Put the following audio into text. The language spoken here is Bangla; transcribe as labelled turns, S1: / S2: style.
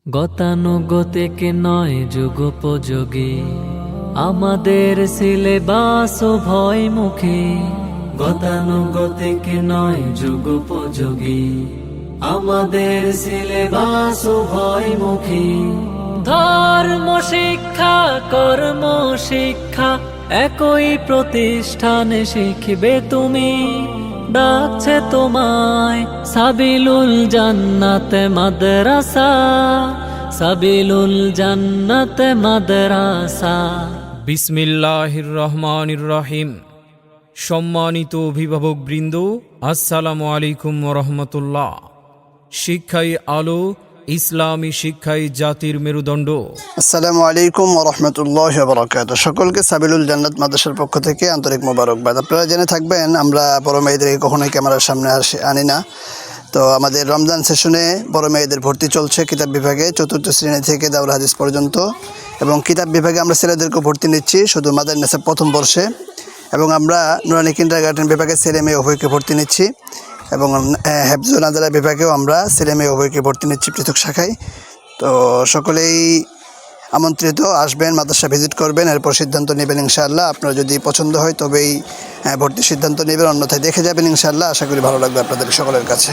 S1: গতানুগতিক নয় যুগোপযোগী আমাদের সিলেবাস ভয়মুখী। গতানুগতিক নয় যুগোপযোগী আমাদের সিলেবাস ভয়মুখী। ধর্ম শিক্ষা কর্ম শিক্ষা একই প্রতিষ্ঠানে শিখবে তুমি। ডাকছে তোমায় সাবিলুল জান্নাতে মাদ্রাসা, সাবিলুল জান্নাতে মাদ্রাসা।
S2: বিসমিল্লাহির রহমানির রহিম। সম্মানিত অভিভাবক বৃন্দ, আসসালামু আলাইকুম ওয়া রাহমাতুল্লাহ। শিক্ষাই আলো, ইসলামী শিক্ষাই জাতির মেরুদণ্ড।
S3: আসসালামু আলাইকুম ওয়া রাহমাতুল্লাহি ওয়া বারাকাতুহু। সকলকে সাবিলুল জান্নাত মাদ্রাসার পক্ষ থেকে আন্তরিক মোবারকবাদ। আপনারা জেনে থাকবেন আমরা বড় মেয়েদেরকে কখনোই ক্যামেরার সামনে আনি না। তো আমাদের রমজান সেশনে বড় মেয়েদের ভর্তি চলছে কিতাব বিভাগে, চতুর্থ শ্রেণী থেকে দাউল হাদিস পর্যন্ত। এবং কিতাব বিভাগে আমরা ছেলেদেরকে ভর্তি নিচ্ছি শুধু মাদারনেসা প্রথম বর্ষে। এবং আমরা নুরানি কিন্ডারগার্টেন বিভাগে ছেলে মেয়ে উভয়কে ভর্তি নিচ্ছি। এবং হেফজুল নাজারা বিভাগেও আমরা ছেলে মেয়ে উভয়কে ভর্তি নিচ্ছি পৃথক শাখায়। তো সকলেই আমন্ত্রিত, আসবেন, মাদ্রাসা ভিজিট করবেন, এরপর সিদ্ধান্ত নেবেন ইনশাআল্লাহ। আপনার যদি পছন্দ হয় তবেই ভর্তির সিদ্ধান্ত নেবেন, অন্যথায় দেখে যাবেন ইনশাআল্লাহ। আশা করি ভালো লাগবে আপনাদের সকলের কাছে।